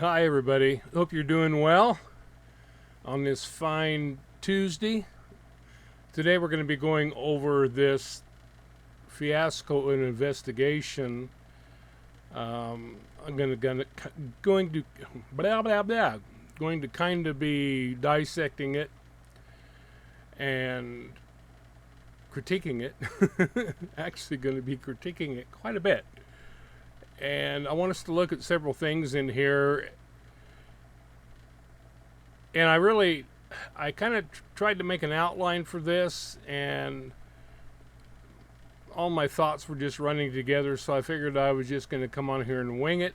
Hi, everybody. Hope you're doing well on this fine Tuesday. Today, we're going to be going over this fiasco and investigation. I'm going to blah blah blah. Going to kind of be dissecting it and critiquing it. Actually, going to be critiquing it quite a bit. And I want us to look at several things in here. And I kind of tried to make an outline for this, and all my thoughts were just running together, so I figured I was just going to come on here and wing it,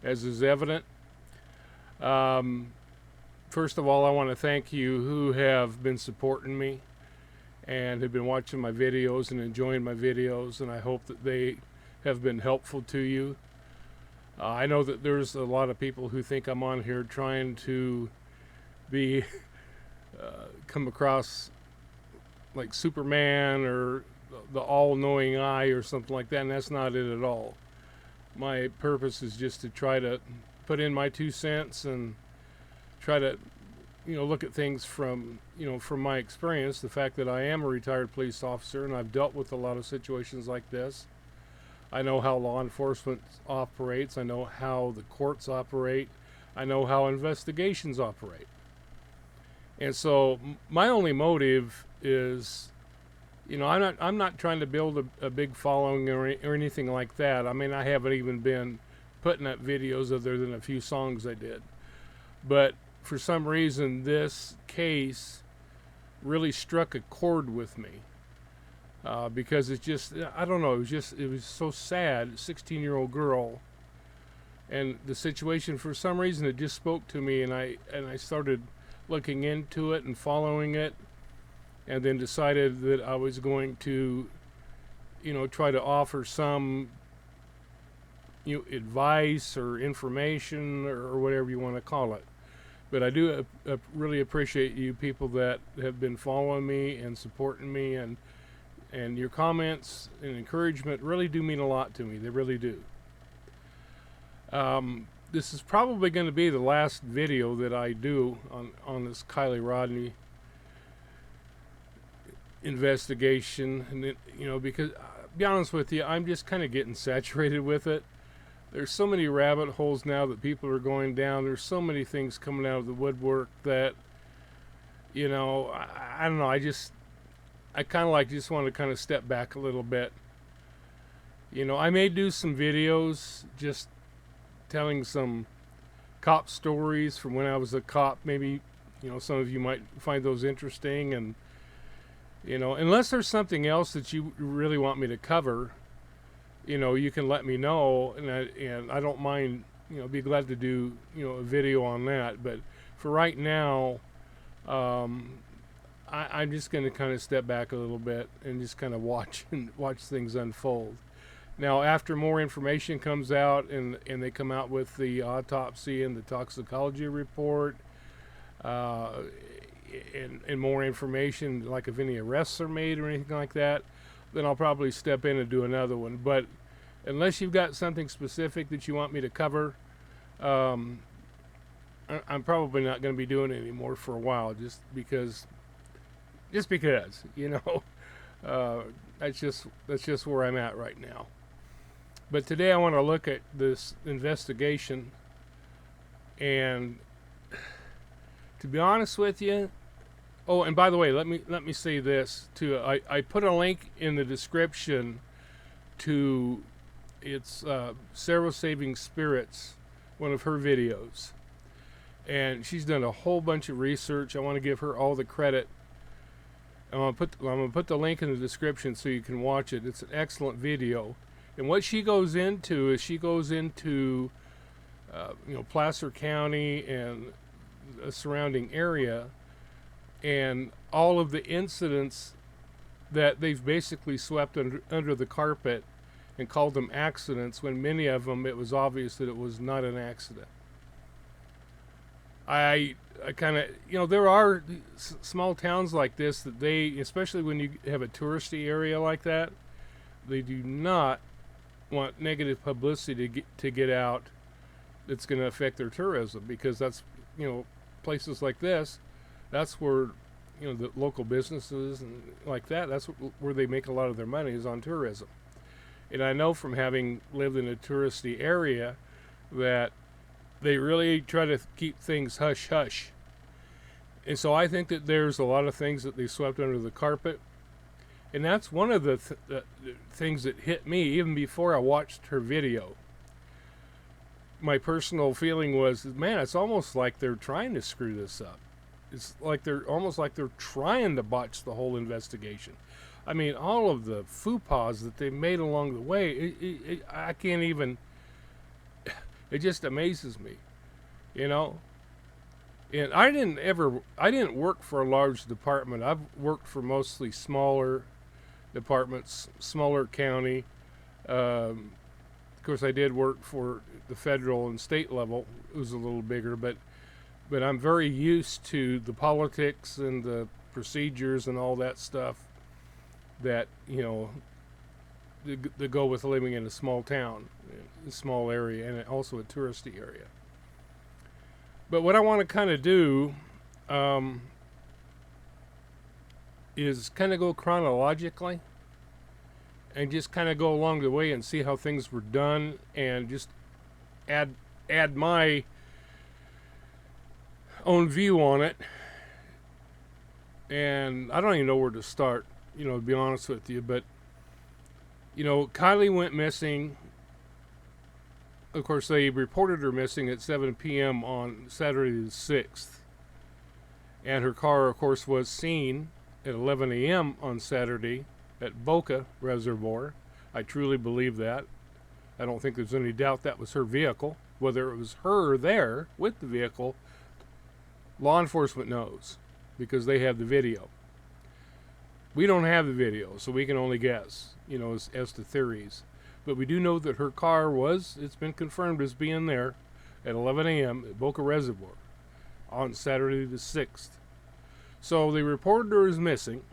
as is evident. First of all, I want to thank you who have been supporting me and have been watching my videos and enjoying my videos, and I hope that they have been helpful to you. I know that there's a lot of people who think I'm on here trying to be come across like Superman or the all-knowing eye or something like that, and that's not it at all. My purpose is just to try to put in my 2 cents and try to look at things from from my experience, the fact that I am a retired police officer and I've dealt with a lot of situations like this. I know how law enforcement operates. I know how the courts operate. I know how investigations operate. And so my only motive is, I'm not trying to build a big following or anything like that. I mean, I haven't even been putting up videos other than a few songs I did. But for some reason, this case really struck a chord with me. Because it's just, I don't know, it was so sad, 16-year-old girl. And the situation, for some reason, it just spoke to me, and I started looking into it and following it, and then decided that I was going to, try to offer some, advice or information or whatever you want to call it. But I do really appreciate you people that have been following me and supporting me, and your comments and encouragement really do mean a lot to me. They really do. This is probably going to be the last video that I do on this Kiely Rodni investigation, and because be honest with you, I'm just kind of getting saturated with it. There's so many rabbit holes now that people are going down. There's so many things coming out of the woodwork that I don't know. I kind of just want to kind of step back a little bit. I may do some videos just telling some cop stories from when I was a cop. Maybe, some of you might find those interesting. And, unless there's something else that you really want me to cover, you can let me know. And I don't mind, be glad to do, a video on that. But for right now, I'm just going to kind of step back a little bit and just kind of watch things unfold. Now, after more information comes out and they come out with the autopsy and the toxicology report, and more information, like if any arrests are made or anything like that, then I'll probably step in and do another one. But unless you've got something specific that you want me to cover, I'm probably not going to be doing it anymore for a while, just because, that's just where I'm at right now. But today I want to look at this investigation, and to be honest with you, oh, and by the way, let me say this too. I put a link in the description to Sarah Saving Spirits, one of her videos, and she's done a whole bunch of research. I want to give her all the credit. I'm gonna put the link in the description so you can watch it. It's an excellent video, and what she goes into is Placer County and the surrounding area, and all of the incidents that they've basically swept under the carpet and called them accidents, when many of them it was obvious that it was not an accident. I kind of, there are small towns like this that especially when you have a touristy area like that, they do not want negative publicity to get out it's going to affect their tourism, because that's, places like this, that's where, the local businesses and like that, that's where they make a lot of their money, is on tourism. And I know from having lived in a touristy area that they really try to keep things hush hush. And so I think that there's a lot of things that they swept under the carpet. And that's one of the things that hit me even before I watched her video. My personal feeling was, man, it's almost like they're trying to screw this up. It's like they're almost like they're trying to botch the whole investigation. I mean, all of the faux pas that they made along the way, I can't even, it just amazes me, And I didn't work for a large department. I've worked for mostly smaller departments, smaller county. Of course, I did work for the federal and state level. It was a little bigger, but I'm very used to the politics and the procedures and all that stuff that, that go with living in a small town, a small area, and also a touristy area. But what I want to kind of do is kind of go chronologically and just kind of go along the way and see how things were done, and just add my own view on it. And I don't even know where to start, to be honest with you. But, Kiely went missing. Of course, they reported her missing at 7 p.m. on Saturday the 6th. And her car, of course, was seen at 11 a.m. on Saturday at Boca Reservoir. I truly believe that. I don't think there's any doubt that was her vehicle. Whether it was her there with the vehicle, law enforcement knows, because they have the video. We don't have the video, so we can only guess, as to theories. But we do know that her car it's been confirmed as being there at 11 a.m. at Boca Reservoir on Saturday the 6th. So they reported her as missing.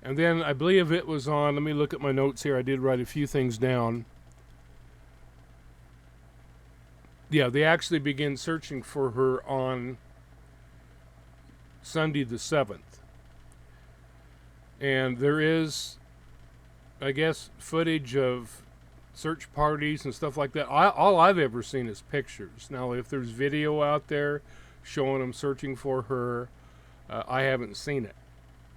And then I believe it was on, let me look at my notes here. I did write a few things down. Yeah, they actually began searching for her on Sunday the 7th. And there is, I guess, footage of search parties and stuff like that. All I've ever seen is pictures. Now, if there's video out there showing them searching for her, I haven't seen it.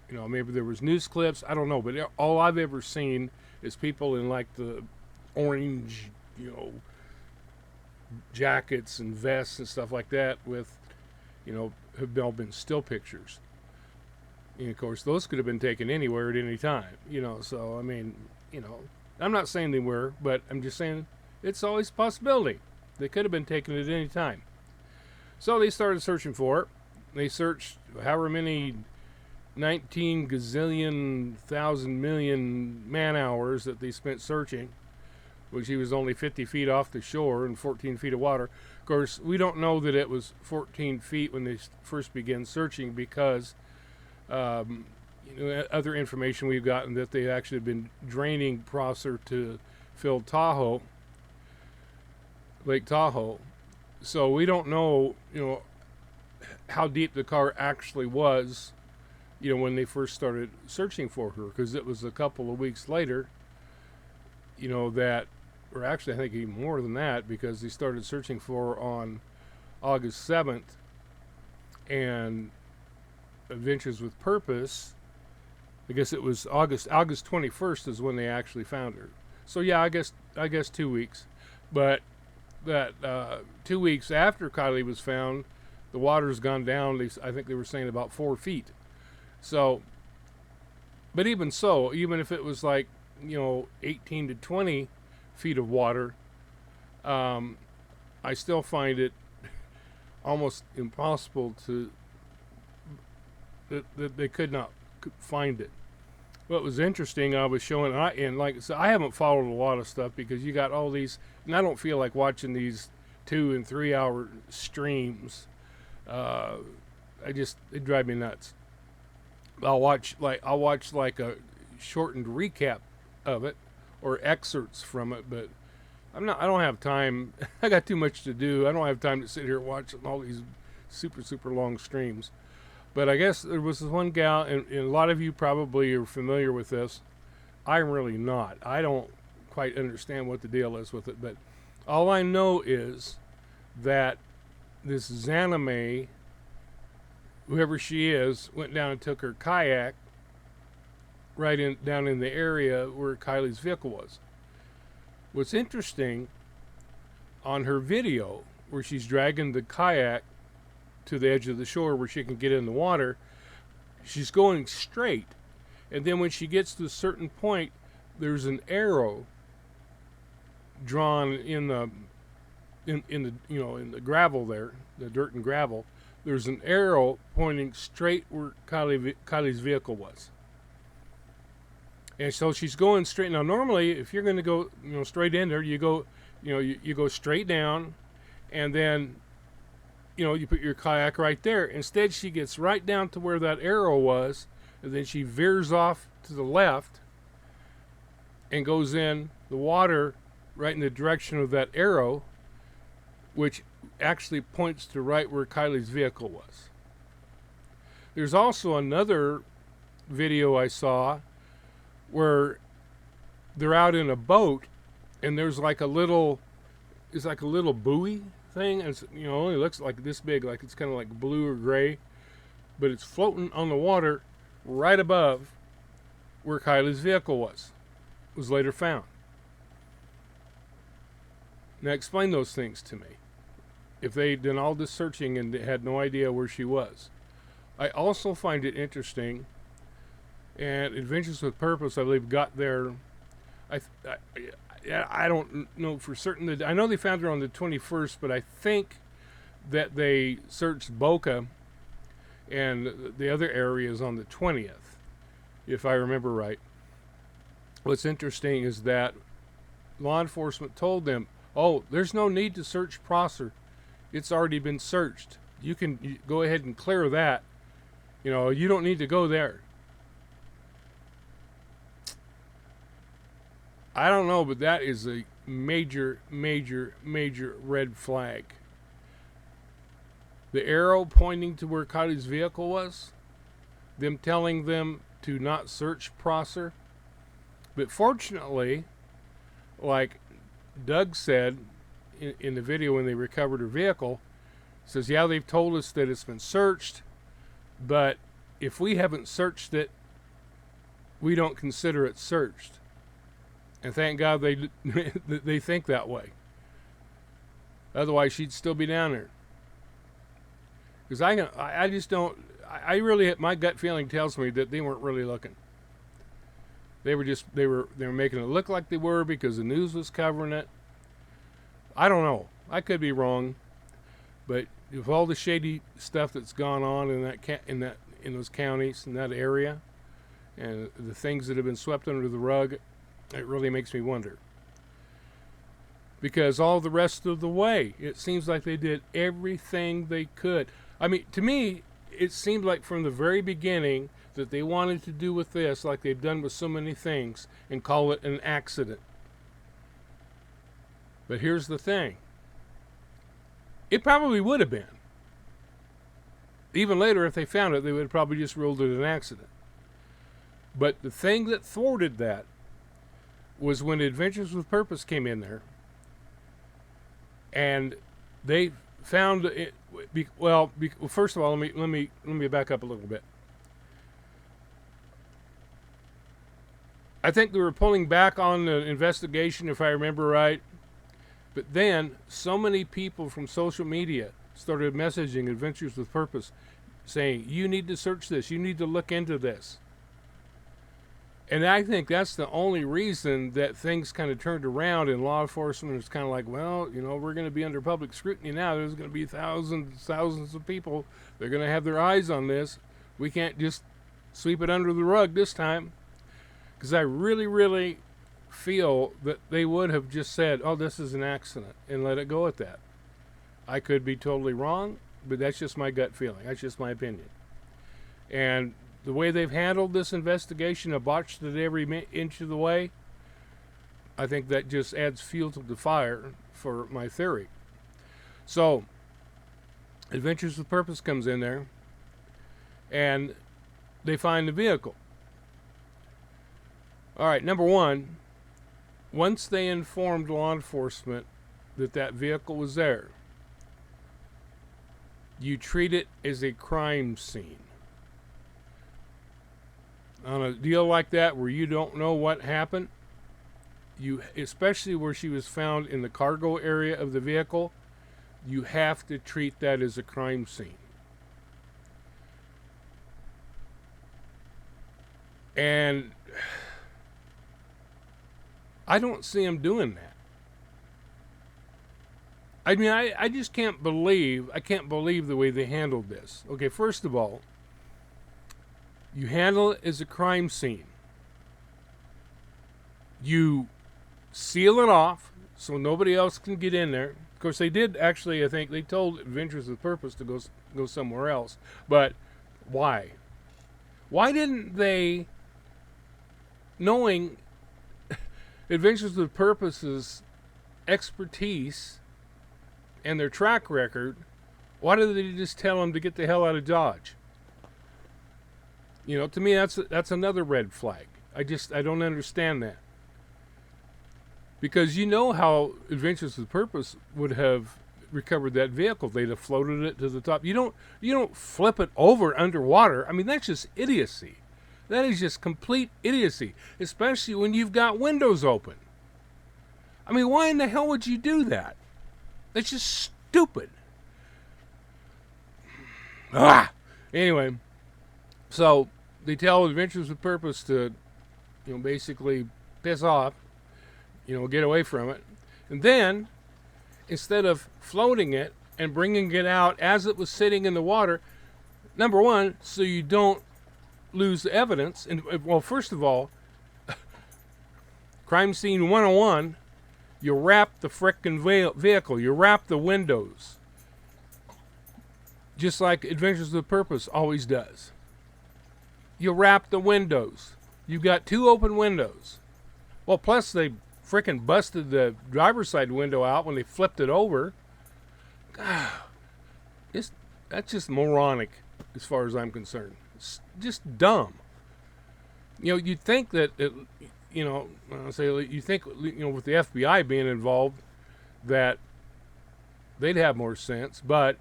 Maybe there was news clips. I don't know. But all I've ever seen is people in like the orange, jackets and vests and stuff like that with, have all been still pictures. And of course, those could have been taken anywhere at any time, so, I mean, I'm not saying they were, but I'm just saying it's always a possibility. They could have been taken at any time. So they started searching for her. They searched however many 19 gazillion thousand million man hours that they spent searching, which he was only 50 feet off the shore and 14 feet of water. Of course, we don't know that it was 14 feet when they first began searching, because other information we've gotten that they actually have been draining Prosser to fill Tahoe, Lake Tahoe. So we don't know, how deep the car actually was, when they first started searching for her, because it was a couple of weeks later, that, or actually I think even more than that, because they started searching for her on August 7th, and Adventures with Purpose, I guess it was August 21st is when they actually found her. So yeah, I guess 2 weeks. But that 2 weeks after Kiely was found, the water's gone down, I think they were saying about 4 feet. So, but even so, even if it was like, 18 to 20 feet of water, I still find it almost impossible that they could not find it. What was interesting, I was showing, and like I said, I haven't followed a lot of stuff, because you got all these, and I don't feel like watching these 2 and 3 hour streams. It drive me nuts. I'll watch like a shortened recap of it, or excerpts from it, but I don't have time. I got too much to do. I don't have time to sit here watching all these super long streams. But I guess there was this one gal, and a lot of you probably are familiar with this. I'm really not. I don't quite understand what the deal is with it, but all I know is that this Zanime, whoever she is, went down and took her kayak down in the area where Kiely's vehicle was. What's interesting, on her video where she's dragging the kayak to the edge of the shore where she can get in the water, she's going straight, and then when she gets to a certain point, there's an arrow drawn in the in the gravel there, the dirt and gravel. There's an arrow pointing straight where Kiely's vehicle was. And so she's going straight. Now, normally, if you're going to go, straight in there, you go, you go straight down, and then, you put your kayak right there. Instead, she gets right down to where that arrow was, and then she veers off to the left and goes in the water right in the direction of that arrow, which actually points to right where Kiely's vehicle was. There's also another video I saw where they're out in a boat, and there's like it's like a little buoy thing, and it's, only looks like this big, like it's kind of like blue or gray, but it's floating on the water right above where Kiely's vehicle was later found. Now explain those things to me. If they'd done all this searching and had no idea where she was. I also find it interesting, and Adventures with Purpose, I believe, got there. I don't know for certain. I know they found her on the 21st, but I think that they searched Boca and the other areas on the 20th, if I remember right. What's interesting is that law enforcement told them, "Oh, there's no need to search Prosser. It's already been searched. You can go ahead and clear that. You don't need to go there." I don't know, but that is a major red flag. The arrow pointing to where Kiely's vehicle was, them telling them to not search Prosser. But fortunately, like Doug said in the video when they recovered her vehicle, says, yeah, they've told us that it's been searched, but if we haven't searched it, we don't consider it searched. And thank God they think that way. Otherwise, she'd still be down there. Because I just don't. I really, my gut feeling tells me that they weren't really looking. They were making it look like they were because the news was covering it. I don't know. I could be wrong, but with all the shady stuff that's gone on in those counties, in that area, and the things that have been swept under the rug, it really makes me wonder. Because all the rest of the way, it seems like they did everything they could. I mean, to me, it seemed like from the very beginning that they wanted to do with this like they've done with so many things and call it an accident. But here's the thing. It probably would have been. Even later, if they found it, they would have probably just ruled it an accident. But the thing that thwarted that was when Adventures with Purpose came in there, and they found it. Well, first of all, let me back up a little bit. I think they were pulling back on the investigation, if I remember right. But then, so many people from social media started messaging Adventures with Purpose, saying, "You need to search this. You need to look into this." And I think that's the only reason that things kind of turned around, and law enforcement is kind of like, well, we're going to be under public scrutiny now. There's going to be thousands of people. They're going to have their eyes on this. We can't just sweep it under the rug this time. Because I really feel that they would have just said, oh, this is an accident, and let it go at that. I could be totally wrong, but that's just my gut feeling. That's just my opinion. And the way they've handled this investigation, have botched it every inch of the way, I think that just adds fuel to the fire for my theory. So, Adventures with Purpose comes in there, and they find the vehicle. All right, number one, once they informed law enforcement that that vehicle was there, you treat it as a crime scene. On a deal like that where you don't know what happened, especially where she was found in the cargo area of the vehicle, you have to treat that as a crime scene. And I don't see them doing that. I mean, I just can't believe the way they handled this. Okay, first of all, you handle it as a crime scene. You seal it off so nobody else can get in there. Of course, they did actually, I think, they told Adventures with Purpose to go somewhere else. But why? Why didn't they, knowing Adventures with Purpose's expertise and their track record, why did they just tell them to get the hell out of Dodge? You know, to me, that's another red flag. I don't understand that. Because you know how Adventures with Purpose would have recovered that vehicle. They'd have floated it to the top. You don't flip it over underwater. I mean, that's just idiocy. That is just complete idiocy, especially when you've got windows open. I mean, why in the hell would you do that? That's just stupid. Anyway, so they tell Adventures with Purpose to, basically piss off, get away from it. And then, instead of floating it and bringing it out as it was sitting in the water, number one, so you don't lose the evidence. And, well, first of all, crime scene 101, you wrap the frickin' vehicle. You wrap the windows. Just like Adventures with Purpose always does. You wrap the windows. You've got two open windows. Well, plus they frickin' busted the driver's side window out when they flipped it over. That's just moronic as far as I'm concerned. It's just dumb. You'd think that, you think, with the FBI being involved, that they'd have more sense. But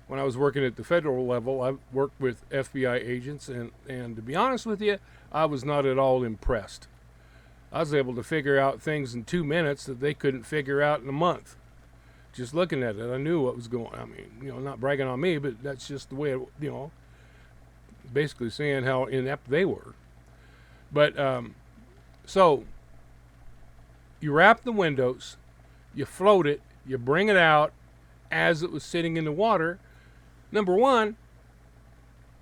when I was working at the federal level, I worked with FBI agents, and to be honest with you, I was not at all impressed. I was able to figure out things in 2 minutes that they couldn't figure out in a month. Just looking at it, I knew what was going on. I mean, not bragging on me, but that's just the way it, basically saying how inept they were. But, so, you wrap the windows, you float it, you bring it out as it was sitting in the water. Number one,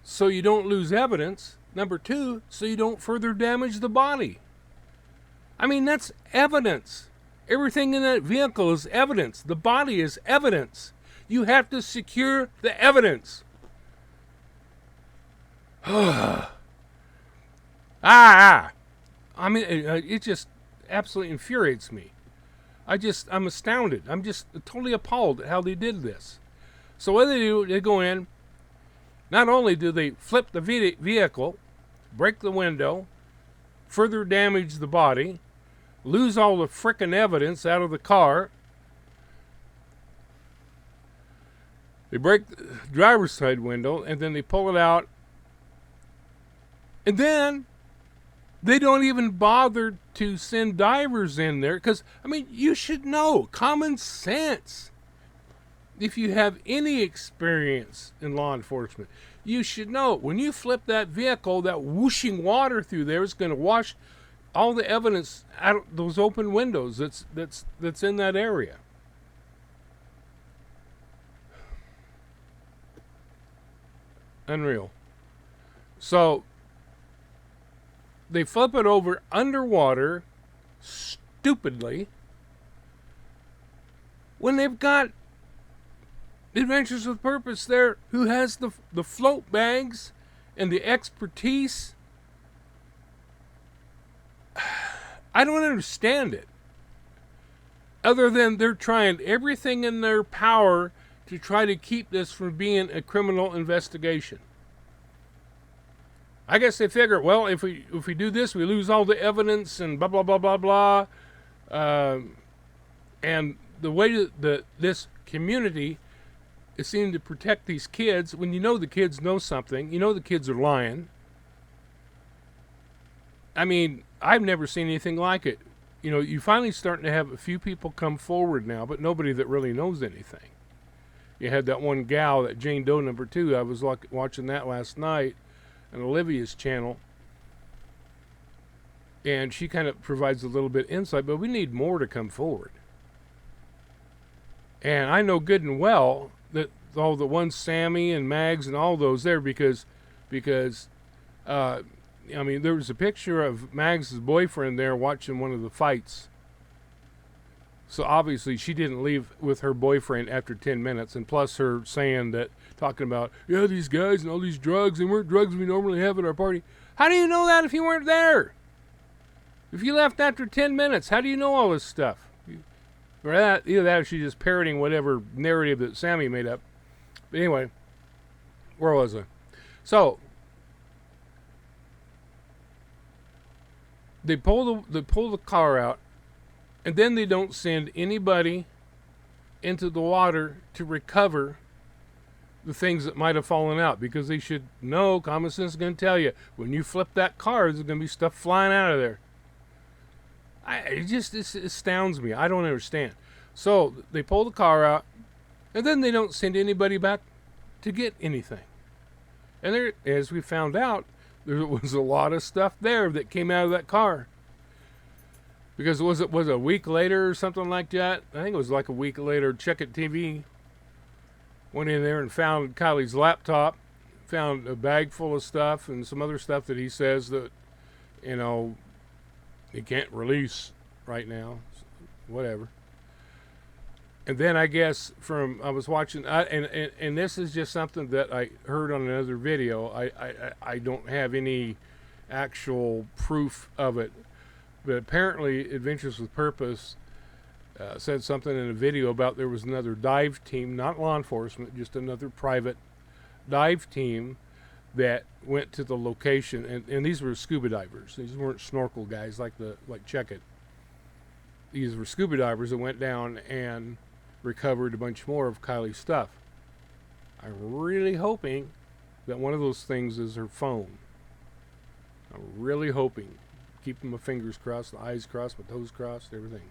so you don't lose evidence. Number two, so you don't further damage the body. I mean, that's evidence. Everything in that vehicle is evidence. The body is evidence. You have to secure the evidence. I mean, it just absolutely infuriates me. I'm astounded. I'm just totally appalled at how they did this. So what do, they go in, not only do they flip the vehicle, break the window, further damage the body, lose all the frickin' evidence out of the car. They break the driver's side window, and then they pull it out. And then they don't even bother to send divers in there, because, you should know, common sense. If you have any experience in law enforcement, you should know when you flip that vehicle, that whooshing water through there is going to wash all the evidence out of those open windows that's in that area. Unreal. So they flip it over underwater stupidly when they've got Adventures with Purpose there who has the float bags and the expertise. I don't understand it. Other than they're trying everything in their power to try to keep this from being a criminal investigation. I guess they figure, well, if we do this, we lose all the evidence and blah blah blah blah blah. And the way that this community is seen to protect these kids, when you know the kids know something, you know the kids are lying. I mean, I've never seen anything like it. You know, you're finally starting to have a few people come forward now, but nobody that really knows anything. You had that one gal, that Jane Doe number 2. I was watching that last night on Olivia's channel, and she kind of provides a little bit of insight, but we need more to come forward. And I know good and well that all the ones, Sammy and Mags and all those there, because I mean, there was a picture of Mags' boyfriend there watching one of the fights. So obviously she didn't leave with her boyfriend after 10 minutes. And plus her saying that, talking about, yeah, these guys and all these drugs, they weren't drugs we normally have at our party. How do you know that if you weren't there? If you left after 10 minutes, how do you know all this stuff? Or that, either that or she's just parroting whatever narrative that Sammy made up. But anyway, where was I? So, they pull the car out, and then they don't send anybody into the water to recover the things that might have fallen out, because they should know, common sense is going to tell you, when you flip that car, there's going to be stuff flying out of there. It astounds me. I don't understand. So they pull the car out, and then they don't send anybody back to get anything. And there, as we found out, there was a lot of stuff there that came out of that car. Because was it a week later or something like that? I think it was like a week later. Check It TV went in there and found Kiely's laptop, found a bag full of stuff and some other stuff that he says that, you know, he can't release right now. Whatever. And then I guess I was watching, and this is just something that I heard on another video. I don't have any actual proof of it, but apparently Adventures with Purpose said something in a video about there was another dive team, not law enforcement, just another private dive team that went to the location, and these were scuba divers. These weren't snorkel guys like Check It. These were scuba divers that went down and recovered a bunch more of Kiely's stuff. I'm really hoping that one of those things is her phone. I'm really hoping. Keeping my fingers crossed, my eyes crossed, my toes crossed, everything.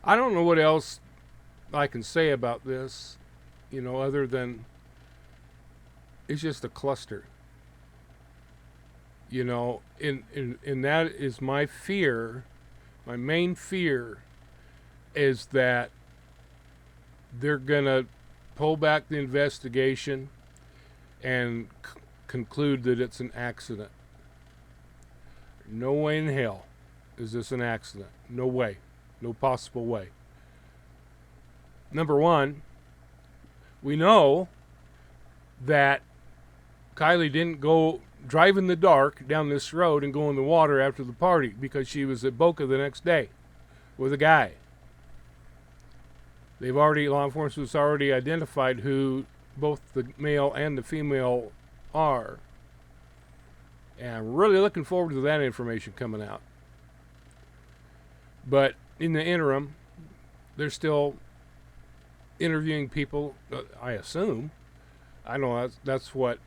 I don't know what else I can say about this, you know, other than it's just a cluster. You know, and that is my fear. My main fear is that they're going to pull back the investigation and conclude that it's an accident. No way in hell is this an accident. No way. No possible way. Number one, we know that Kiely didn't go drive in the dark down this road and go in the water after the party, because she was at Boca the next day with a guy. Law enforcement's already identified who both the male and the female are. And I'm really looking forward to that information coming out. But in the interim, they're still interviewing people, I assume. I know that's what,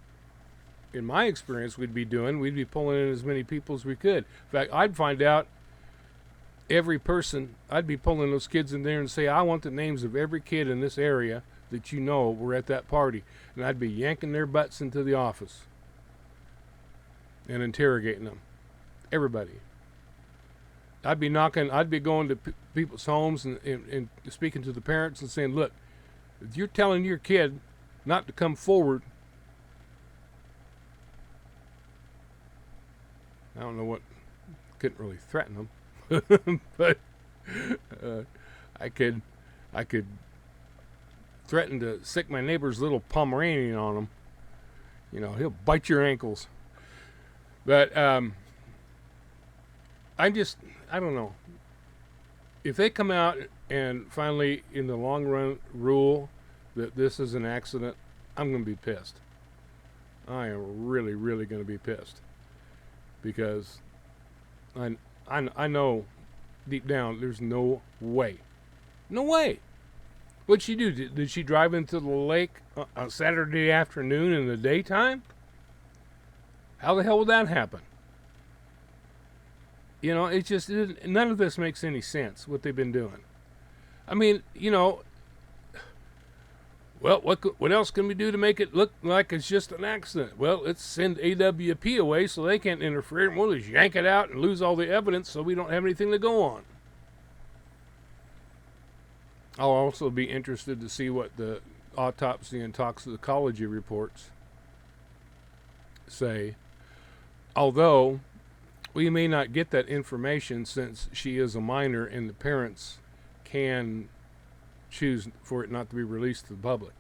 in my experience, we'd be doing. We'd be pulling in as many people as we could. In fact, I'd find out every person. I'd be pulling those kids in there and say, I want the names of every kid in this area that you know were at that party. And I'd be yanking their butts into the office and interrogating them. Everybody. I'd be going to people's homes and speaking to the parents and saying, look, if you're telling your kid not to come forward, I don't know what, couldn't really threaten them, but I could threaten to sick my neighbor's little Pomeranian on him. You know, he'll bite your ankles. But I don't know. If they come out and finally, in the long run, rule that this is an accident, I'm going to be pissed. I am really, really going to be pissed. Because I know deep down there's no way. No way. What'd she do? Did she drive into the lake on Saturday afternoon in the daytime? How the hell would that happen? You know, it's just, none of this makes any sense, what they've been doing. I mean, you know, well, what else can we do to make it look like it's just an accident? Well, let's send AWP away so they can't interfere, and we'll just yank it out and lose all the evidence so we don't have anything to go on. I'll also be interested to see what the autopsy and toxicology reports say. Although, we may not get that information since she is a minor and the parents can choose for it not to be released to the public.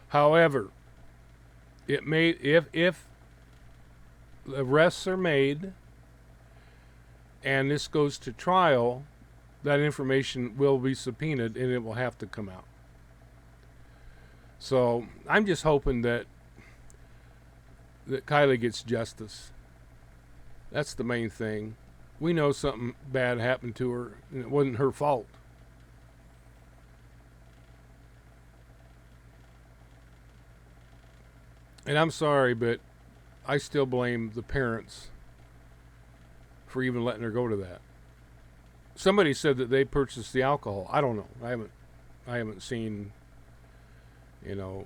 However, it may, if arrests are made and this goes to trial, that information will be subpoenaed and it will have to come out. So I'm just hoping that Kiely gets justice. That's the main thing. We know something bad happened to her and it wasn't her fault. And I'm sorry, but I still blame the parents for even letting her go to that. Somebody said that they purchased the alcohol. I don't know. I haven't seen, you know,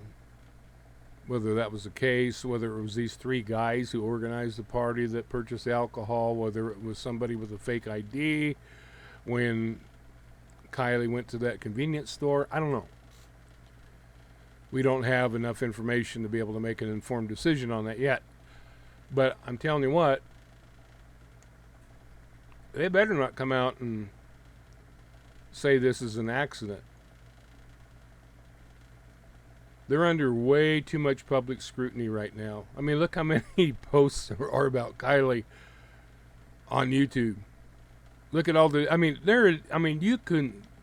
whether that was the case, whether it was these three guys who organized the party that purchased the alcohol, whether it was somebody with a fake ID when Kiely went to that convenience store. I don't know. We don't have enough information to be able to make an informed decision on that yet. But I'm telling you what, they better not come out and say this is an accident. They're under way too much public scrutiny right now. I mean, look how many posts there are about Kiely on YouTube. Look at all the,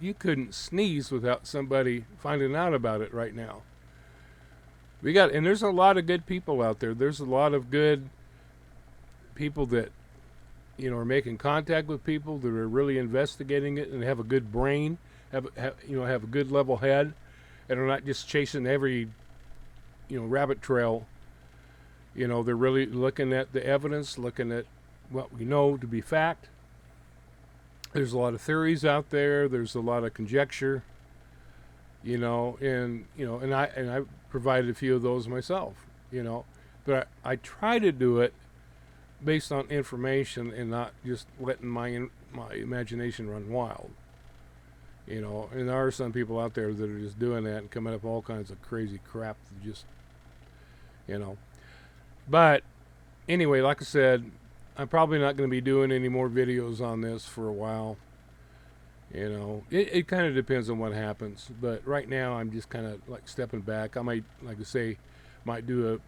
you couldn't sneeze without somebody finding out about it right now. And there's a lot of good people out there. There's a lot of good people that, you know, are making contact with people that are really investigating it and have a good brain, have a good level head, and are not just chasing every, rabbit trail. You know, they're really looking at the evidence, looking at what we know to be fact. There's a lot of theories out there. There's a lot of conjecture. And I provided a few of those myself. But I try to do it based on information and not just letting my imagination run wild. And there are some people out there that are just doing that and coming up with all kinds of crazy crap that just, But anyway, like I said, I'm probably not going to be doing any more videos on this for a while. It kind of depends on what happens. But right now, I'm just kind of like stepping back. I might, like I say, do a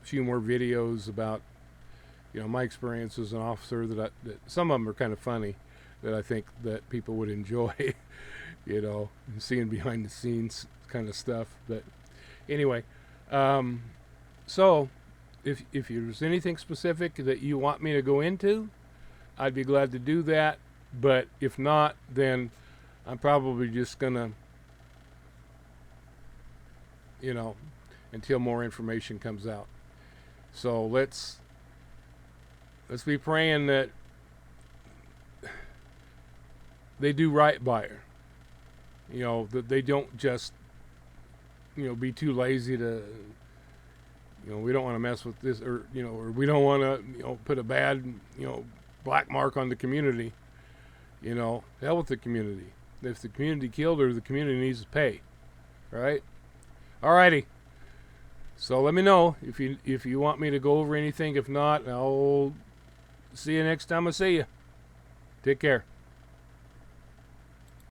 few more videos about, my experience as an officer. That some of them are kind of funny, that I think that people would enjoy, and seeing behind the scenes kind of stuff. But anyway, so if there's anything specific that you want me to go into, I'd be glad to do that. But if not, then I'm probably just gonna, until more information comes out. So let's be praying that they do right by her. That they don't just, be too lazy to, we don't want to mess with this, or we don't want to, put a bad, black mark on the community. Hell with the community. If the community killed her, the community needs to pay. Right? Alrighty. So let me know if you want me to go over anything. If not, I'll see you next time I see you. Take care.